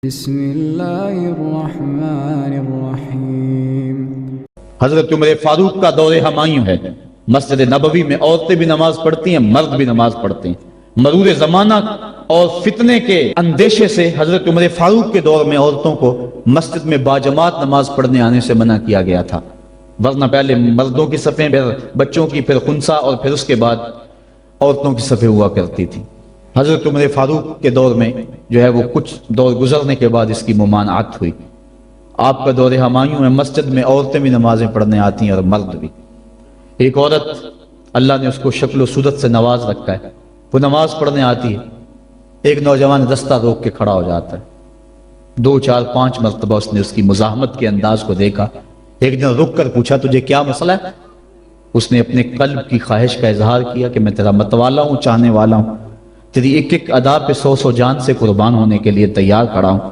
بسم اللہ الرحمن الرحیم۔ حضرت عمر فاروق کا دور ہمایوں ہے۔ مسجد نبوی میں عورتیں بھی نماز پڑھتی ہیں، مرد بھی نماز پڑھتے ہیں۔ مرور زمانہ اور فتنے کے اندیشے سے حضرت عمر فاروق کے دور میں عورتوں کو مسجد میں باجماعت نماز پڑھنے آنے سے منع کیا گیا تھا، ورنہ پہلے مردوں کی صفیں، پھر بچوں کی، پھر خنسا، اور پھر اس کے بعد عورتوں کی صفیں ہوا کرتی تھی۔ حضرت عمر فاروق کے دور میں جو ہے وہ کچھ دور گزرنے کے بعد اس کی ممانعت ہوئی۔ آپ کا دور ہمایوں میں مسجد میں عورتیں بھی نمازیں پڑھنے آتی ہیں اور مرد بھی۔ ایک عورت اللہ نے اس کو شکل و صورت سے نواز رکھا ہے، وہ نماز پڑھنے آتی ہے، ایک نوجوان رستہ روک کے کھڑا ہو جاتا ہے، 2 4 5 مرتبہ اس نے اس کی مزاحمت کے انداز کو دیکھا۔ ایک دن رک کر پوچھا تجھے کیا مسئلہ ہے؟ اس نے اپنے قلب کی خواہش کا اظہار کیا کہ میں تیرا متوالا ہوں، چاہنے والا ہوں، تیری ایک ایک ادا پہ 100 جان سے قربان ہونے کے لیے تیار کھڑا ہوں۔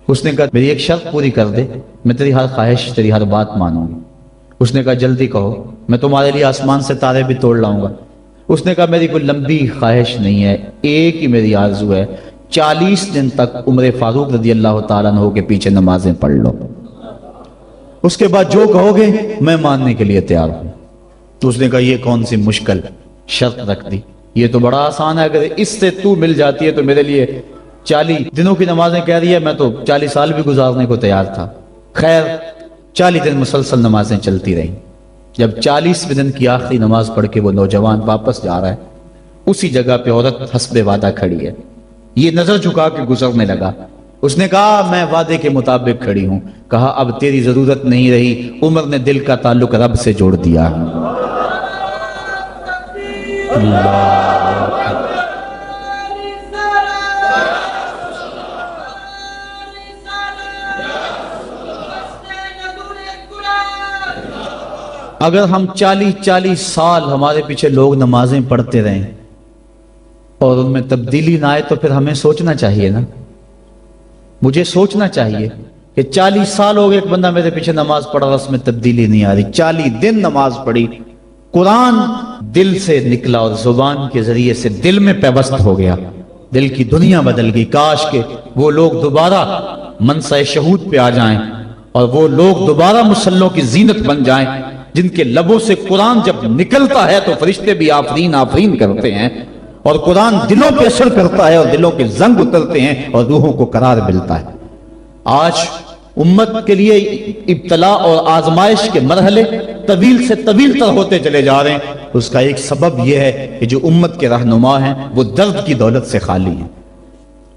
اس نے کہا میری ایک شرط پوری کر دے، میں تیری ہر خواہش، تیری ہر بات مانوں گی۔ اس نے کہا جلدی کہو، میں تمہارے لیے آسمان سے تارے بھی توڑ لاؤں گا۔ اس نے کہا میری کوئی لمبی خواہش نہیں ہے، ایک ہی میری آرزو ہے، 40 دن تک عمر فاروق رضی اللہ تعالیٰ عنہ کے پیچھے نمازیں پڑھ لو، اس کے بعد جو کہو گے میں ماننے کے لیے تیار ہوں۔ تو اس نے کہا یہ کون سی مشکل شرط رکھ دی، یہ تو بڑا آسان ہے، اگر اس سے تو مل جاتی ہے تو میرے لیے 40 دنوں کی نمازیں کہہ رہی ہے، میں تو 40 سال بھی گزارنے کو تیار تھا۔ خیر 40 دن مسلسل نمازیں چلتی رہیں۔ جب 40ویں دن کی آخری نماز پڑھ کے وہ نوجوان واپس جا رہا ہے، اسی جگہ پہ عورت حسب وعدہ کھڑی ہے، یہ نظر جھکا کے گزرنے لگا۔ اس نے کہا میں وعدے کے مطابق کھڑی ہوں۔ کہا اب تیری ضرورت نہیں رہی، عمر نے دل کا تعلق رب سے جوڑ دیا۔ اگر ہم 40 سال ہمارے پیچھے لوگ نمازیں پڑھتے رہیں اور ان میں تبدیلی نہ آئے تو پھر ہمیں سوچنا چاہیے نا، مجھے سوچنا چاہیے کہ 40 سال ہو گئے ایک بندہ میرے پیچھے نماز پڑھا، اس میں تبدیلی نہیں آ رہی۔ 40 دن نماز پڑھی، قرآن دل سے نکلا اور زبان کے ذریعے سے دل میں پیوست ہو گیا، دل کی دنیا بدل گئی۔ کاش کہ وہ لوگ دوبارہ منصہ شہود پہ آ جائیں اور وہ لوگ دوبارہ مسلوں کی زینت بن جائیں، جن کے لبوں سے قرآن جب نکلتا ہے تو فرشتے بھی آفرین آفرین کرتے ہیں، اور قرآن دلوں پہ اثر کرتا ہے اور دلوں کے زنگ اترتے ہیں اور روحوں کو قرار ملتا ہے۔ آج امت کے لیے ابتلا اور آزمائش کے مرحلے طویل سے طویل تر ہوتے چلے جا رہے ہیں۔ اس کا ایک سبب یہ ہے کہ جو امت کے رہنما ہیں وہ درد کی دولت سے خالی ہیں۔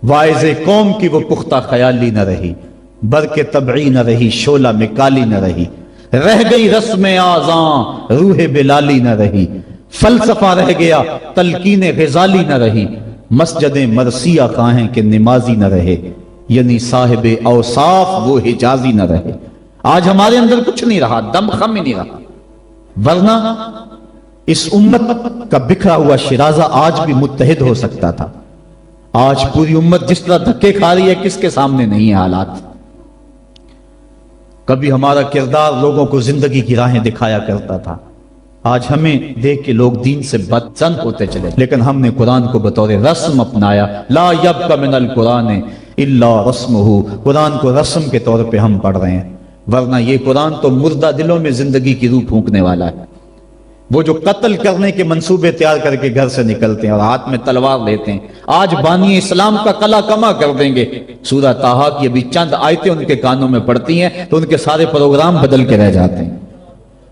واعظ قوم کی وہ پختہ خیالی نہ رہی، برق طبعی نہ رہی، شعلہ میں کالی نہ رہی، رہ گئی رسم آذاں، روح بلالی نہ رہی، فلسفہ رہ گیا، تلقین غزالی نہ رہی، مسجد مرثیہ کہیں کہ نمازی نہ رہے، یعنی صاحب اوصاف وہ حجازی نہ رہے۔ آج ہمارے اندر کچھ نہیں رہا، دم خم ہی نہیں رہا، ورنہ اس امت کا بکھرا ہوا شرازہ آج بھی متحد ہو سکتا تھا۔ آج پوری امت جس طرح دھکے کھا رہی ہے، کس کے سامنے نہیں ہے حالات۔ کبھی ہمارا کردار لوگوں کو زندگی کی راہیں دکھایا کرتا تھا، آج ہمیں دیکھ کے لوگ دین سے بدزن ہوتے چلے، لیکن ہم نے قرآن کو بطور رسم اپنایا۔ لا یبق من القرآن الا رسمہ، قرآن کو رسم کے طور پہ ہم پڑھ رہے ہیں، ورنہ یہ قرآن تو مردہ دلوں میں زندگی کی روح پھونکنے والا ہے۔ وہ جو قتل کرنے کے منصوبے تیار کر کے گھر سے نکلتے ہیں اور ہاتھ میں تلوار لیتے ہیں، آج بانی اسلام کا قلعہ کما کر دیں گے۔ سورہ طٰہٰ کی ابھی چند آیتیں ان کے کانوں میں پڑتی ہیں تو ان کے سارے پروگرام بدل کے رہ جاتے ہیں۔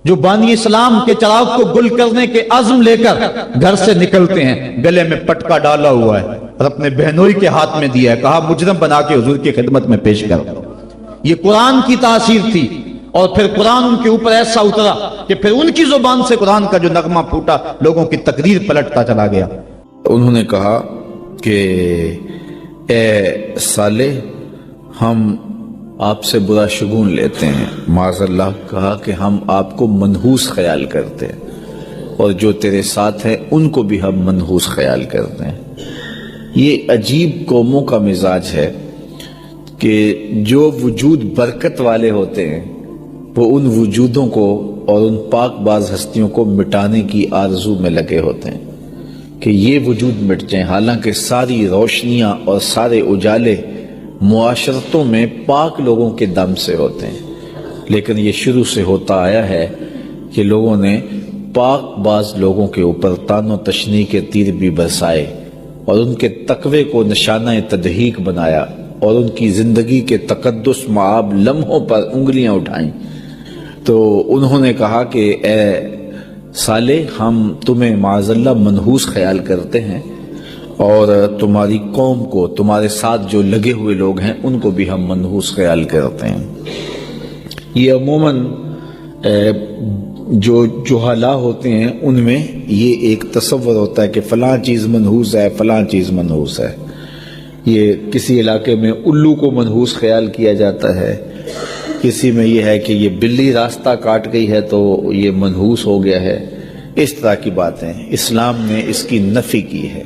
جو بانی اسلام کے چراغ کو گل کرنے کے عزم لے کر گھر سے نکلتے ہیں، گلے میں پٹکا ڈالا ہوا ہے اور اپنے بہنوئی کے ہاتھ میں دیا ہے، کہا مجرم بنا کے حضور کی خدمت میں پیش کر دو۔ یہ قرآن کی تاثیر تھی، اور پھر قرآن ان کے اوپر ایسا اترا کہ پھر ان کی زبان سے قرآن کا جو نغمہ پھوٹا، لوگوں کی تقریر پلٹتا چلا گیا۔ انہوں نے کہا کہ اے صالح، ہم آپ سے برا شگون لیتے ہیں، معاذ اللہ کہا کہ ہم آپ کو منحوس خیال کرتے ہیں، اور جو تیرے ساتھ ہیں ان کو بھی ہم منحوس خیال کرتے ہیں۔ یہ عجیب قوموں کا مزاج ہے کہ جو وجود برکت والے ہوتے ہیں وہ ان وجودوں کو اور ان پاک باز ہستیوں کو مٹانے کی آرزو میں لگے ہوتے ہیں کہ یہ وجود مٹ جائیں، حالانکہ ساری روشنیاں اور سارے اجالے معاشرتوں میں پاک لوگوں کے دم سے ہوتے ہیں، لیکن یہ شروع سے ہوتا آیا ہے کہ لوگوں نے پاک باز لوگوں کے اوپر تان و تشنیع کے تیر بھی برسائے اور ان کے تقوی کو نشانہ تضحیک بنایا اور ان کی زندگی کے تقدس معاب لمحوں پر انگلیاں اٹھائیں۔ تو انہوں نے کہا کہ اے صالح، ہم تمہیں معاذ اللہ منحوس خیال کرتے ہیں اور تمہاری قوم کو، تمہارے ساتھ جو لگے ہوئے لوگ ہیں ان کو بھی ہم منحوس خیال کرتے ہیں۔ یہ عموماً جو جہلا ہوتے ہیں ان میں یہ ایک تصور ہوتا ہے کہ فلاں چیز منحوس ہے، فلاں چیز منحوس ہے۔ یہ کسی علاقے میں الو کو منحوس خیال کیا جاتا ہے، کسی میں یہ ہے کہ یہ بلی راستہ کاٹ گئی ہے تو یہ منحوس ہو گیا ہے۔ اس طرح کی باتیں اسلام نے اس کی نفی کی ہے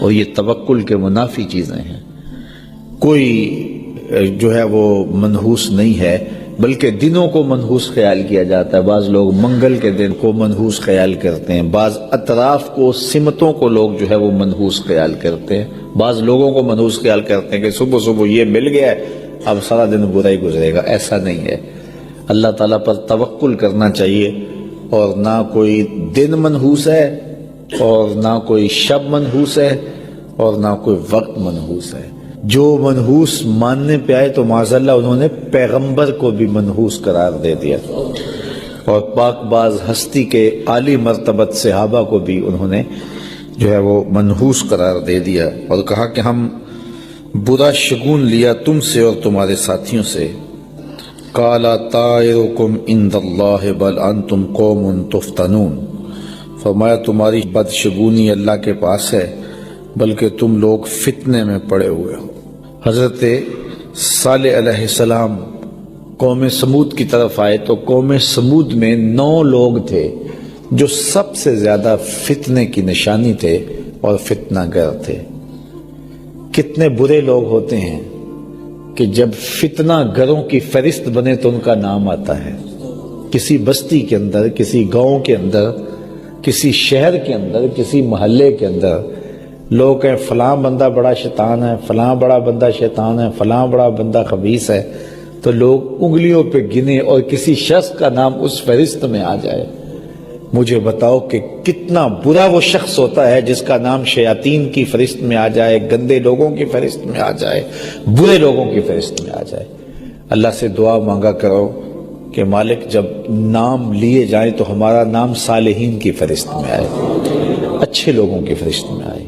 اور یہ توکل کے منافی چیزیں ہیں۔ کوئی جو ہے وہ منحوس نہیں ہے، بلکہ دنوں کو منحوس خیال کیا جاتا ہے۔ بعض لوگ منگل کے دن کو منحوس خیال کرتے ہیں، بعض اطراف کو، سمتوں کو لوگ جو ہے وہ منحوس خیال کرتے ہیں، بعض لوگوں کو منحوس خیال کرتے ہیں کہ صبح صبح یہ مل گیا ہے اب سارا دن برا ہی گزرے گا۔ ایسا نہیں ہے، اللہ تعالیٰ پر توکل کرنا چاہیے، اور نہ کوئی دن منحوس ہے اور نہ کوئی شب منحوس ہے اور نہ کوئی وقت منحوس ہے۔ جو منحوس ماننے پہ آئے تو معاذ اللہ انہوں نے پیغمبر کو بھی منحوس قرار دے دیا، اور پاک باز ہستی کے عالی مرتبت صحابہ کو بھی انہوں نے جو ہے وہ منحوس قرار دے دیا، اور کہا کہ ہم برا شگون لیا تم سے اور تمہارے ساتھیوں سے۔ قالا طائرکم عند اللہ بل انتم قوم تفتنون، فرمایا تمہاری بدشگونی اللہ کے پاس ہے بلکہ تم لوگ فتنے میں پڑے ہوئے ہو۔ حضرت صالح علیہ السلام قوم سمود کی طرف آئے تو قوم سمود میں 9 لوگ تھے جو سب سے زیادہ فتنے کی نشانی تھے اور فتنہ گر تھے۔ کتنے برے لوگ ہوتے ہیں کہ جب فتنہ گروں کی فہرست بنے تو ان کا نام آتا ہے۔ کسی بستی کے اندر، کسی گاؤں کے اندر، کسی شہر کے اندر، کسی محلے کے اندر لوگ کہیں فلاں بندہ بڑا شیطان ہے، فلاں بڑا بندہ شیطان ہے، فلاں بڑا بندہ خبیث ہے، تو لوگ انگلیوں پہ گنے اور کسی شخص کا نام اس فہرست میں آ جائے۔ مجھے بتاؤ کہ کتنا برا وہ شخص ہوتا ہے جس کا نام شیاطین کی فہرست میں آ جائے، گندے لوگوں کی فہرست میں آ جائے، برے لوگوں کی فہرست میں آ جائے۔ اللہ سے دعا مانگا کرو کہ مالک جب نام لیے جائیں تو ہمارا نام صالحین کی فہرست میں آئے، اچھے لوگوں کی فہرست میں آئے۔